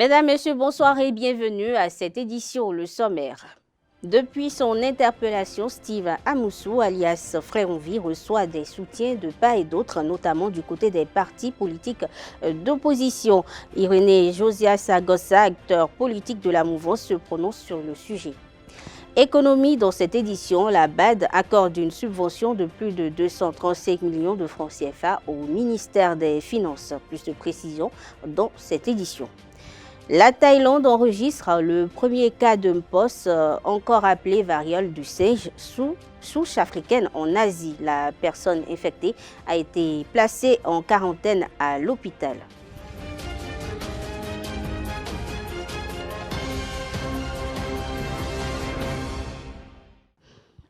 Mesdames, Messieurs, bonsoir et bienvenue à cette édition, le sommaire. Depuis son interpellation, Steve Amoussou, alias Frère Onvi, reçoit des soutiens de part et d'autre, notamment du côté des partis politiques d'opposition. Irénée Josias Agossa, acteur politique de la mouvance, se prononce sur le sujet. Économie, dans cette édition, la BAD accorde une subvention de plus de 235 millions de francs CFA au ministère des Finances. Plus de précisions dans cette édition. La Thaïlande enregistre le premier cas de Mpox, encore appelé variole du singe, souche africaine en Asie. La personne infectée a été placée en quarantaine à l'hôpital.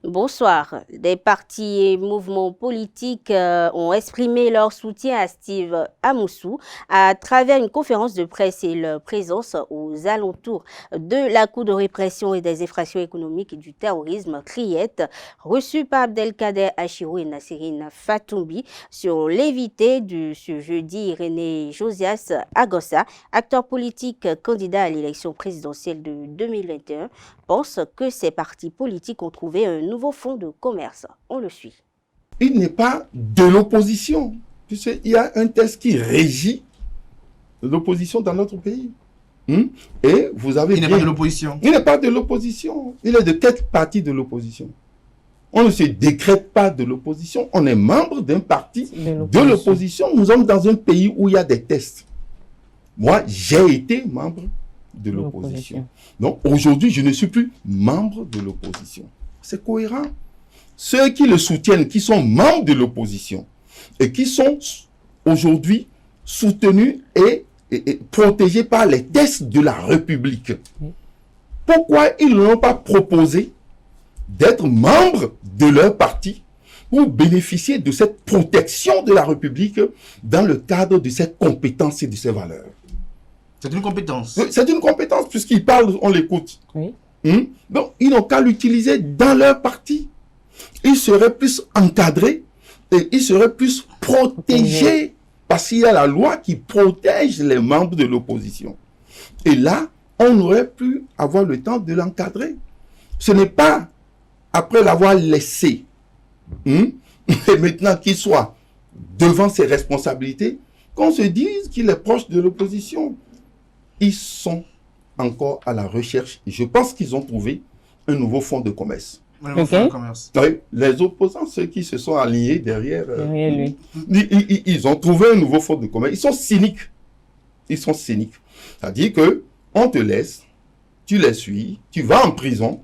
Bonsoir. Des partis et mouvements politiques ont exprimé leur soutien à Steve Amoussou à travers une conférence de presse et leur présence aux alentours de la Cour de répression et des infractions économiques et du terrorisme, CRIET, reçue par Abdelkader Achirou et Nasserine Fatoumbi. Sur l'invité de ce jeudi, Irénée Josias Agossa, acteur politique candidat à l'élection présidentielle de 2021, pense que ces partis politiques ont trouvé un nouveau fonds de commerce. On le suit. Il n'est pas de l'opposition. Tu sais, il y a un texte qui régit l'opposition dans notre pays. Et vous avez Il n'est pas de l'opposition. Il n'est pas de l'opposition. Il est de quelle partie de l'opposition? On ne se décrète pas de l'opposition. On est membre d'un parti de l'opposition. Nous sommes dans un pays où il y a des tests. Moi, j'ai été membre de l'opposition. Donc aujourd'hui, je ne suis plus membre de l'opposition. C'est cohérent. Ceux qui le soutiennent, qui sont membres de l'opposition et qui sont aujourd'hui soutenus et protégés par les tests de la République, pourquoi ils n'ont pas proposé d'être membres de leur parti pour bénéficier de cette protection de la République dans le cadre de ses compétences et de ses valeurs? C'est une compétence. C'est une compétence, puisqu'ils parlent, on l'écoute. Oui. Donc, ils n'ont qu'à l'utiliser dans leur parti. Ils seraient plus encadrés et ils seraient plus protégés parce qu'il y a la loi qui protège les membres de l'opposition. Et là, on aurait pu avoir le temps de l'encadrer. Ce n'est pas après l'avoir laissé, et maintenant qu'il soit devant ses responsabilités, qu'on se dise qu'il est proche de l'opposition. Ils sont encore à la recherche. Je pense qu'ils ont trouvé un nouveau fonds de commerce. Oui, les opposants, ceux qui se sont alignés derrière lui, ils ont trouvé un nouveau fonds de commerce. Ils sont cyniques. Ils sont cyniques. C'est-à-dire que on te laisse, tu les suis, tu vas en prison,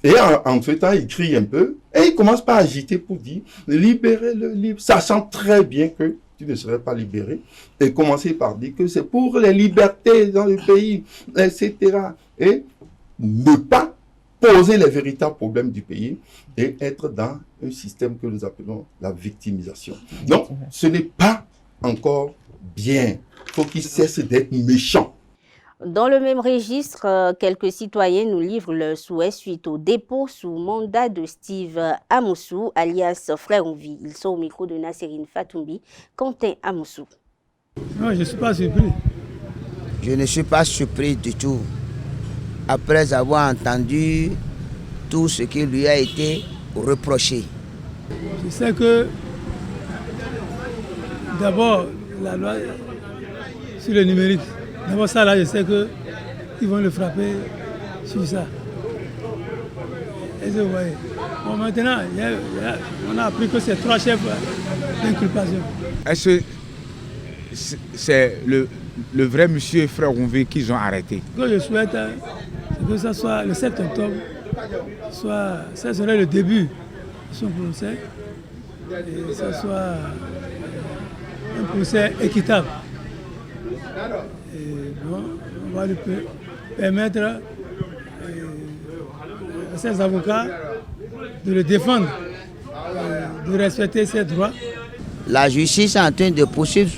et en ce temps, ils crient un peu, et ils commencent par agiter pour dire libérez-le, sachant très bien que tu ne serais pas libéré, et commencer par dire que c'est pour les libertés dans le pays, etc. Et ne pas poser les véritables problèmes du pays et être dans un système que nous appelons la victimisation. Donc, ce n'est pas encore bien. Il faut qu'ils cessent d'être méchants. Dans le même registre, quelques citoyens nous livrent le souhait suite au dépôt sous mandat de Steve Amoussou, alias Frère Onvi. Ils sont au micro de Nasserine Fatoumbi. Quentin Amoussou. Non, je ne suis pas surpris. Je ne suis pas surpris du tout. Après avoir entendu tout ce qui lui a été reproché. Je sais que d'abord, la loi sur le numérique, d'abord ça là, je sais qu'ils vont le frapper sur ça. Et vous voyez. Bon, maintenant, on a appris que c'est 3 chefs d'inculpation. Est-ce que c'est le vrai monsieur Frère Onvi qu'ils ont arrêté? Ce que je souhaite, c'est que ça soit le 7 octobre, ça serait le début de son procès, et que ça soit un procès équitable. Et bon, on va lui permettre à ses avocats de le défendre, de respecter ses droits. La justice est en train de poursuivre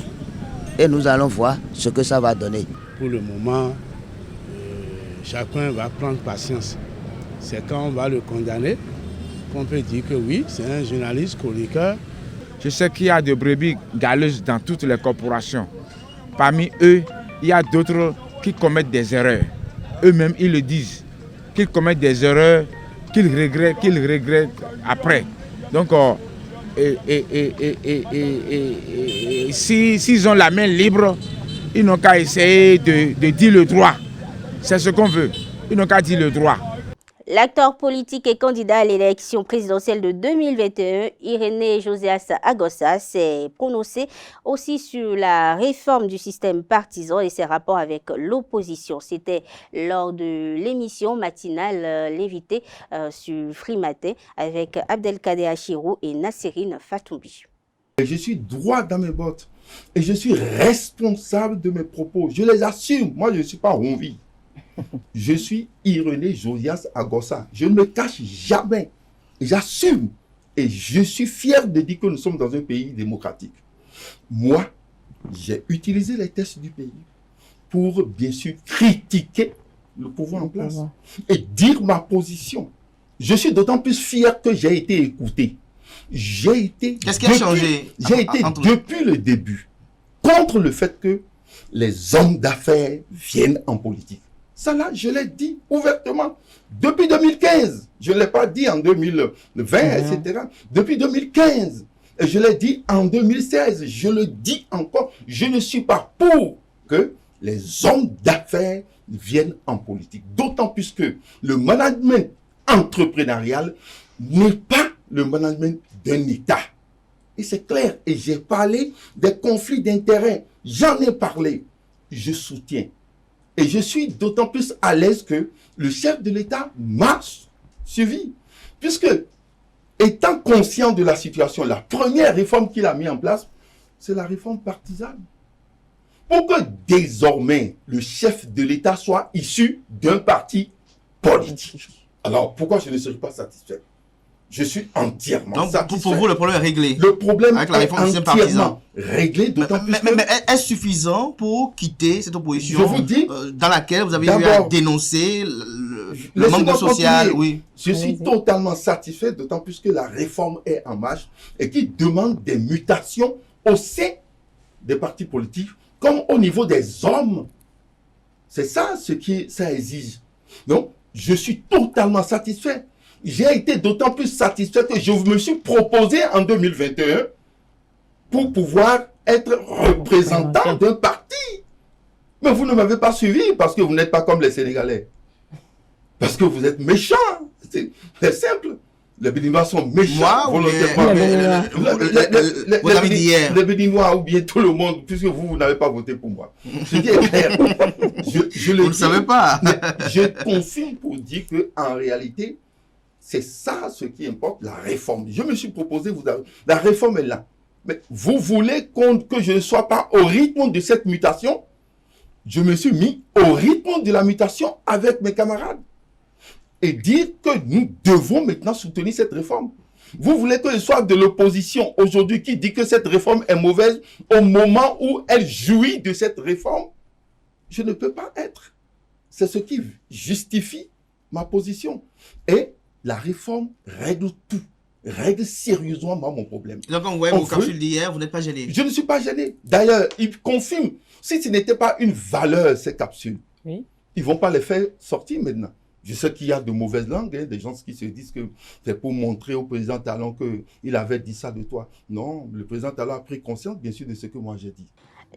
et nous allons voir ce que ça va donner. Pour le moment, chacun va prendre patience. C'est quand on va le condamner qu'on peut dire que oui, c'est un journaliste chroniqueur. Je sais qu'il y a des brebis galeuses dans toutes les corporations. Parmi eux, il y a d'autres qui commettent des erreurs. Eux-mêmes, ils le disent, qu'ils commettent des erreurs qu'ils regrettent après. Donc, s'ils ont la main libre, ils n'ont qu'à essayer de dire le droit. C'est ce qu'on veut. Ils n'ont qu'à dire le droit. L'acteur politique et candidat à l'élection présidentielle de 2021, Irénée Josias Agossa, s'est prononcé aussi sur la réforme du système partisan et ses rapports avec l'opposition. C'était lors de l'émission matinale L'évité sur Free Matin avec Abdelkader Achirou et Nassirine Fatoumbi. Je suis droit dans mes bottes et je suis responsable de mes propos. Je les assume. Moi, je ne suis pas Ronvi. Je suis Irénée Josias Agossa. Je ne me cache jamais. J'assume. Et je suis fier de dire que nous sommes dans un pays démocratique. Moi, j'ai utilisé les tests du pays pour, bien sûr, critiquer le pouvoir en place et dire ma position. Je suis d'autant plus fier que j'ai été écouté. J'ai été... Qu'est-ce qui a changé? J'ai été depuis le début contre le fait que les hommes d'affaires viennent en politique. Ça là, je l'ai dit ouvertement. Depuis 2015, je ne l'ai pas dit en 2020, etc. Depuis 2015, et je l'ai dit en 2016, je le dis encore, je ne suis pas pour que les hommes d'affaires viennent en politique. D'autant plus que le management entrepreneurial n'est pas le management d'un État. Et c'est clair. Et j'ai parlé des conflits d'intérêts. J'en ai parlé. Je soutiens. Et je suis d'autant plus à l'aise que le chef de l'État m'a suivi. Puisque, étant conscient de la situation, la première réforme qu'il a mise en place, c'est la réforme partisane. Pour que désormais le chef de l'État soit issu d'un parti politique. Alors, pourquoi je ne serais pas satisfait? Je suis entièrement satisfait. Pour vous, le problème est réglé. Le problème avec la réforme est entièrement réglé, d'autant plus que... Mais est-ce suffisant pour quitter cette opposition je vous dis, dans laquelle vous avez eu à dénoncer le manque de social? Oui. Je suis totalement satisfait, d'autant plus que la réforme est en marche et qui demande des mutations au sein des partis politiques comme au niveau des hommes. C'est ça ce qui ça exige. Donc, je suis totalement satisfait. J'ai été d'autant plus satisfait que je me suis proposé en 2021 pour pouvoir être représentant d'un parti. Mais vous ne m'avez pas suivi parce que vous n'êtes pas comme les Sénégalais. Parce que vous êtes méchants. C'est simple. Les Béninois sont méchants volontairement. Vous avez dit hier. Les Béninois ou bien tout le monde, puisque vous n'avez pas voté pour moi. Je dis clair. Je le vous ne savez pas. Je confirme pour dire qu'en réalité, c'est ça ce qui importe, la réforme. Je me suis proposé, la réforme est là. Mais vous voulez que je ne sois pas au rythme de cette mutation? Je me suis mis au rythme de la mutation avec mes camarades. Et dire que nous devons maintenant soutenir cette réforme. Vous voulez que je sois de l'opposition aujourd'hui qui dit que cette réforme est mauvaise au moment où elle jouit de cette réforme? Je ne peux pas être. C'est ce qui justifie ma position. Et la réforme règle tout, règle sérieusement mon problème. Donc, quand vous voyez vos capsules d'hier, vous n'êtes pas gêné? Je ne suis pas gêné. D'ailleurs, ils confirment. Si ce n'était pas une valeur, ces capsules, ils ne vont pas les faire sortir maintenant. Je sais qu'il y a de mauvaises langues, des gens qui se disent que c'est pour montrer au président Talon qu'il avait dit ça de toi. Non, le président Talon a pris conscience, bien sûr, de ce que moi j'ai dit.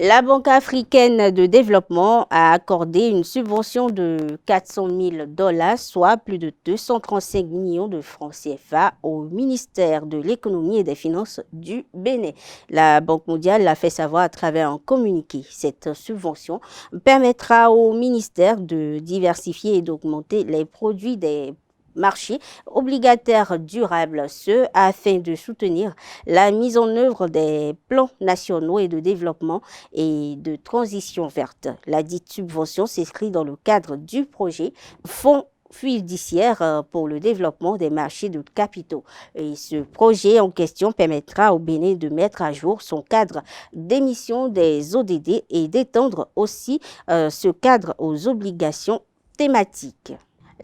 La Banque africaine de développement a accordé une subvention de 400 000 $, soit plus de 235 millions de francs CFA, au ministère de l'économie et des finances du Bénin. La Banque mondiale l'a fait savoir à travers un communiqué. Cette subvention permettra au ministère de diversifier et d'augmenter les produits des marché obligataire durable, ce afin de soutenir la mise en œuvre des plans nationaux et de développement et de transition verte. La dite subvention s'inscrit dans le cadre du projet Fonds fiduciaire pour le développement des marchés de capitaux. Et ce projet en question permettra au Bénin de mettre à jour son cadre d'émission des ODD et d'étendre aussi ce cadre aux obligations thématiques.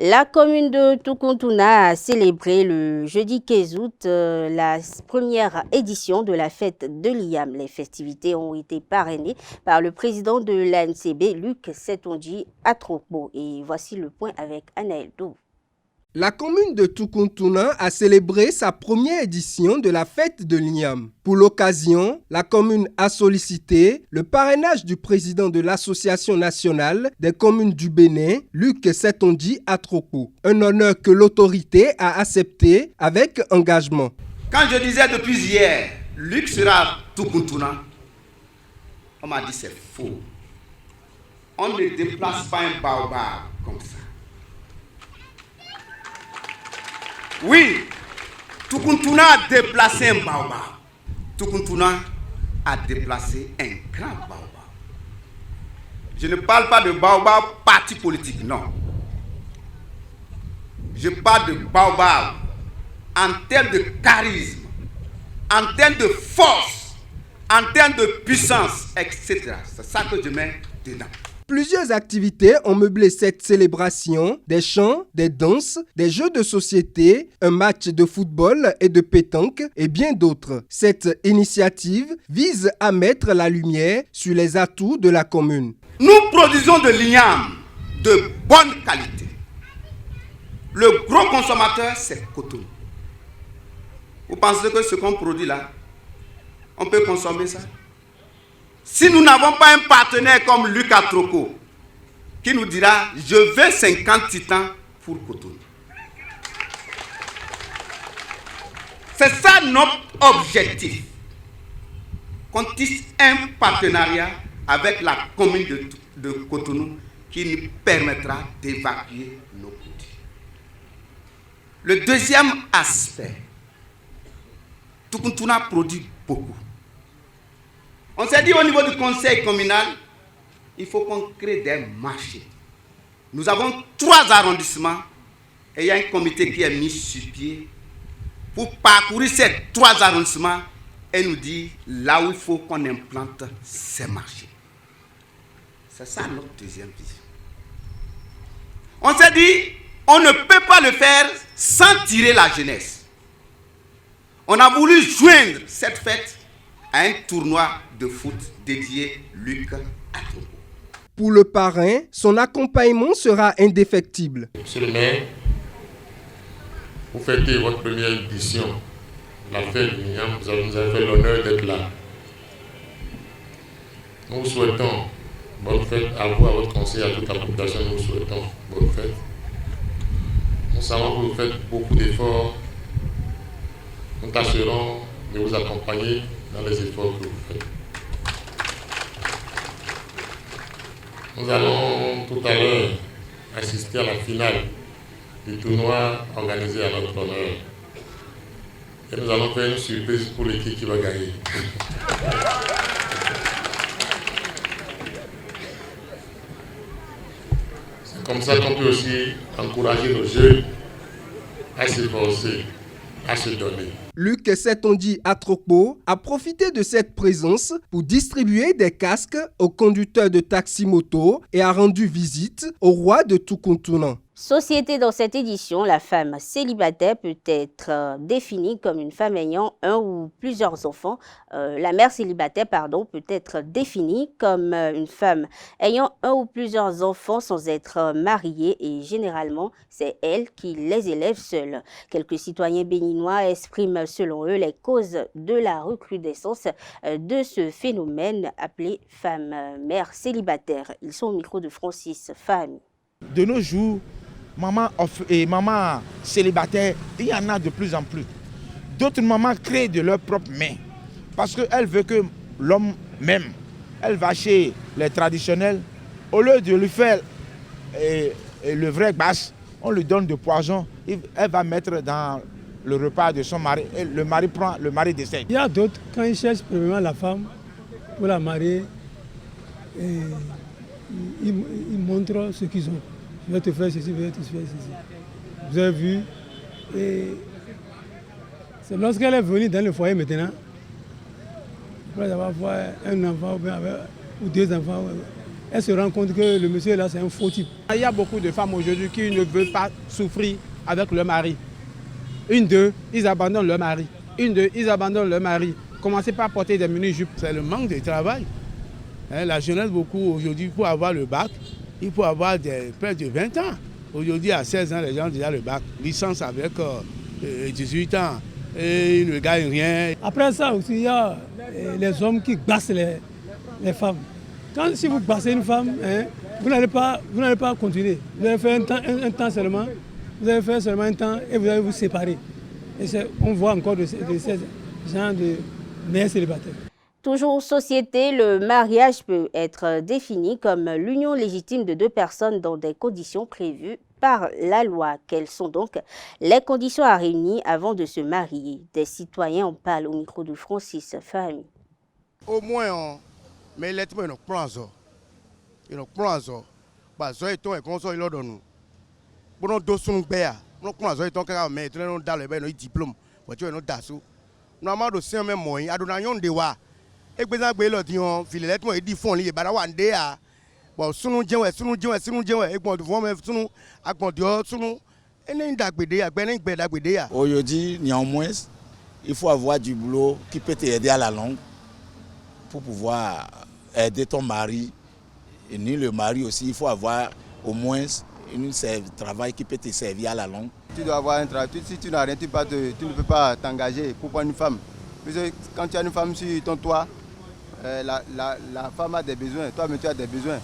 La commune de Tukuntuna a célébré le jeudi 15 août la première édition de la fête de l'IAM. Les festivités ont été parrainées par le président de l'ANCB, Luc Setonji Atrokbo. Et voici le point avec Anaël Dou. La commune de Tukuntuna a célébré sa première édition de la fête de l'IAM. Pour l'occasion, la commune a sollicité le parrainage du président de l'Association nationale des communes du Bénin, Luc Setonji Atrokbo. Un honneur que l'autorité a accepté avec engagement. Quand je disais depuis hier, Luc sera à Tukuntuna, on m'a dit c'est faux. On ne déplace pas un baobab comme ça. Oui, Tukuntuna a déplacé un baobab. Tukuntuna a déplacé un grand baobab. Je ne parle pas de baobab parti politique, non. Je parle de baobab en termes de charisme, en termes de force, en termes de puissance, etc. C'est ça que je mets dedans. Plusieurs activités ont meublé cette célébration, des chants, des danses, des jeux de société, un match de football et de pétanque et bien d'autres. Cette initiative vise à mettre la lumière sur les atouts de la commune. Nous produisons de l'IAM de bonne qualité. Le gros consommateur, c'est Cotonou. Vous pensez que ce qu'on produit là, on peut consommer ça? Si nous n'avons pas un partenaire comme Luc Atrokbo qui nous dira « Je veux 50 titans pour Cotonou ». C'est ça notre objectif. Qu'on tisse un partenariat avec la commune de Cotonou qui nous permettra d'évacuer nos produits. Le deuxième aspect, Tukuntuna produit beaucoup. On s'est dit au niveau du conseil communal, il faut qu'on crée des marchés. Nous avons 3 arrondissements et il y a un comité qui est mis sur pied pour parcourir ces 3 arrondissements et nous dire là où il faut qu'on implante ces marchés. C'est ça notre deuxième vision. On s'est dit, on ne peut pas le faire sans tirer la jeunesse. On a voulu joindre cette fête à un tournoi de foot dédié Luc Atrokbo. Pour le parrain, son accompagnement sera indéfectible. Monsieur le maire, vous fêtez votre première édition de la fête de l'IAM, vous nous avez fait l'honneur d'être là. Nous vous souhaitons bonne fête à vous, à votre conseil, à toute la population, nous vous souhaitons bonne fête. Nous savons que vous faites beaucoup d'efforts. Nous tâcherons de vous accompagner dans les efforts que vous faites. Nous allons tout à l'heure assister à la finale du tournoi organisé à notre honneur. Et nous allons faire une surprise pour l'équipe qui va gagner. C'est comme ça qu'on peut aussi encourager nos jeunes à s'efforcer, à se donner. Luc Setonji Atrokbo a profité de cette présence pour distribuer des casques aux conducteurs de taxi-moto et a rendu visite au roi de Tukuntuna. Société dans cette édition, la femme célibataire peut être définie comme une femme ayant un ou plusieurs enfants. La mère célibataire, peut être définie comme une femme ayant un ou plusieurs enfants sans être mariée et généralement, c'est elle qui les élève seule. Quelques citoyens béninois expriment selon eux les causes de la recrudescence de ce phénomène appelé femme-mère célibataire. Ils sont au micro de Francis Fahmi. De nos jours, maman célibataire, il y en a de plus en plus. D'autres mamans créent de leurs propres mains parce qu'elles veulent que l'homme m'aime. Elle va chez les traditionnels, au lieu de lui faire le vrai basse, on lui donne du poison, elle va mettre dans le repas de son mari et le mari décède. Il y a d'autres, quand ils cherchent premièrement la femme pour la marier, ils montrent ce qu'ils ont. Je vais te faire ceci, je vais te faire ceci. Vous avez vu. Et c'est lorsqu'elle est venue dans le foyer maintenant, après avoir un enfant ou 2 enfants, elle se rend compte que le monsieur là c'est un faux type. Il y a beaucoup de femmes aujourd'hui qui ne veulent pas souffrir avec leur mari. Une, deux, ils abandonnent leur mari. Une, deux, ils abandonnent leur mari. Commencez par porter des mini-jupes. C'est le manque de travail. La jeunesse, beaucoup aujourd'hui, pour avoir le bac, il faut avoir près de 20 ans. Aujourd'hui, à 16 ans, les gens ont déjà le bac. Licence avec 18 ans. Et ils ne gagnent rien. Après ça aussi, il y a les hommes qui bassent les femmes. Si vous bassez une femme, vous n'allez pas continuer. Vous allez faire un temps seulement. Vous allez faire seulement un temps et vous allez vous séparer. Et on voit encore de ces gens de mères célibataires. Toujours société, le mariage peut être défini comme l'union légitime de deux personnes dans des conditions prévues par la loi. Quelles sont donc les conditions à réunir avant de se marier? Des citoyens en parlent au micro de Francis Fahmi. Au moins, mais les gens ne prennent pas. Ils ne prennent pas. Ils ne prennent pas. Bon, dos sont béa. On prend ça, ils ont qu'à mettre dans le diplôme. Voiture nous dasso. Normalement, dossier même moyen. Adonaion de wa. Et puis ça, bélo dion. Filet moi dit fond li. Bara wan de a. Bon, sunu djewe. Et bon, devant même sunu. A bon dio sunu. Et n'est d'agbede a. Ben n'est d'agbede a. Aujourd'hui, néanmoins, il faut avoir du boulot qui peut t'aider à la longue pour pouvoir aider ton mari. Et ni le mari aussi, il faut avoir au moins un travail qui peut te servir à la longue. Tu dois avoir un travail. Si tu n'as rien, tu ne peux pas t'engager pour prendre une femme. Parce que quand tu as une femme sur ton toit, la femme a des besoins, toi mais tu as des besoins.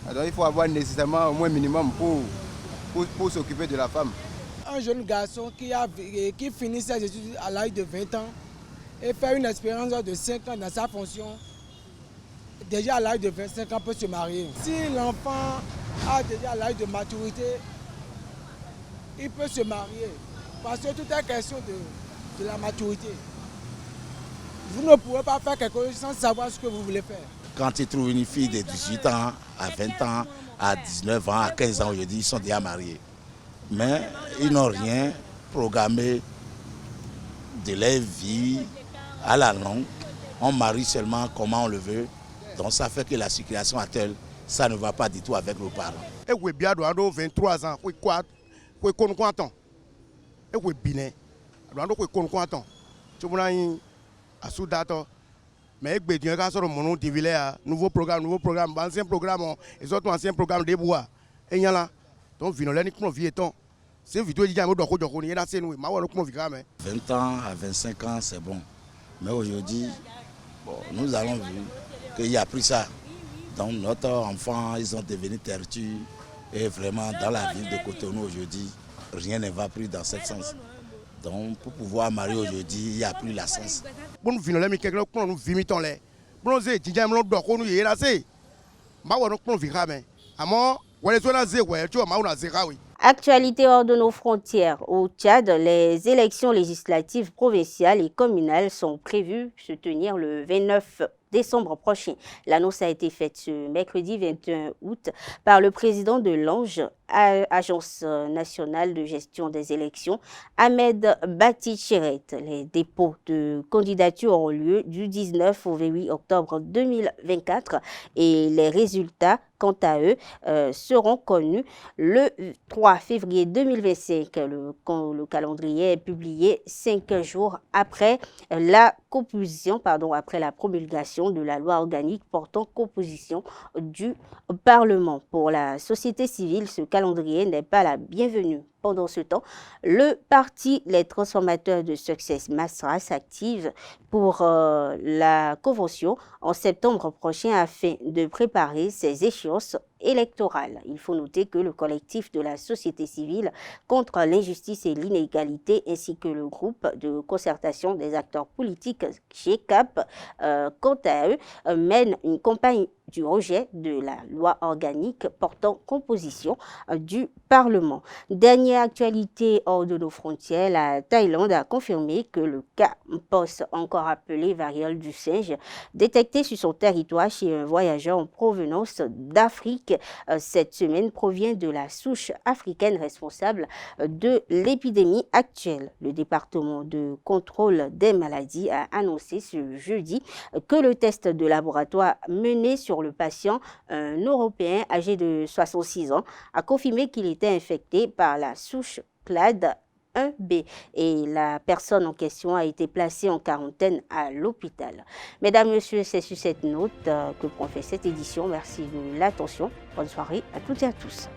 Alors il faut avoir nécessairement au moins minimum pour s'occuper de la femme. Un jeune garçon qui finit ses études à l'âge de 20 ans et fait une expérience de 5 ans dans sa fonction, déjà à l'âge de 25 ans peut se marier. Si l'enfant a déjà l'âge de maturité, il peut se marier. Parce que tout est question de la maturité. Vous ne pouvez pas faire quelque chose sans savoir ce que vous voulez faire. Quand tu trouves une fille de 18 ans, à 20 ans, à 19 ans, à 15 ans aujourd'hui, ils sont déjà mariés. Mais ils n'ont rien programmé de leur vie à la longue. On marie seulement comment on le veut. Donc ça fait que la circulation à tel, ça ne va pas du tout avec nos parents. Et oui, bien, 23 ans, oui, quoi, oui, content. Et oui, bien, oui, content. Tu vois, à Soudato, mais il y a un mono de nouveau programme, ancien programme, et autres anciens programmes de bois. Et il y a là, donc, Vinolène, qui vie étant. C'est vidéo de Djamou Doko Doko, il y a assez nous, 20 ans à 25 ans, c'est bon. Mais aujourd'hui, bon, nous allons voir qu'il y a pris ça. Donc notre enfant, ils ont devenu tertus. Et vraiment, dans la ville de Cotonou aujourd'hui, rien ne va plus dans ce sens. Donc pour pouvoir marier aujourd'hui, il n'y a plus la sens. Bon, nous venons là, mais quelqu'un nous vimitons là. Bon, nous Djamou Doko, nous y est assez. Nous vivons, mais à moi, Actualité hors de nos frontières. Au Tchad, les élections législatives provinciales et communales sont prévues se tenir le 29 décembre prochain. L'annonce a été faite ce mercredi 21 août par le président de l'ANGE, Agence nationale de gestion des élections, Ahmed Bati Cheret. Les dépôts de candidature auront lieu du 19 au 28 octobre 2024 et les résultats, quant à eux, seront connus le 3 février 2025. Le calendrier est publié 5 jours après la promulgation de la loi organique portant composition du Parlement. Pour la société civile, ce calendrier n'est pas la bienvenue. Pendant ce temps, le parti Les Transformateurs de Success Masra s'active pour la convention en septembre prochain afin de préparer ses échéances électorales. Il faut noter que le collectif de la société civile contre l'injustice et l'inégalité ainsi que le groupe de concertation des acteurs politiques GCAP, quant à eux, mènent une campagne du rejet de la loi organique portant composition du Parlement. Dernière actualité hors de nos frontières, la Thaïlande a confirmé que le cas Mpox, encore appelé variole du singe, détecté sur son territoire chez un voyageur en provenance d'Afrique public cette semaine provient de la souche africaine responsable de l'épidémie actuelle. Le département de contrôle des maladies a annoncé ce jeudi que le test de laboratoire mené sur le patient, un Européen âgé de 66 ans, a confirmé qu'il était infecté par la souche clade 1B et la personne en question a été placée en quarantaine à l'hôpital. Mesdames, Messieurs, c'est sur cette note que prend fin cette édition. Merci de l'attention. Bonne soirée à toutes et à tous.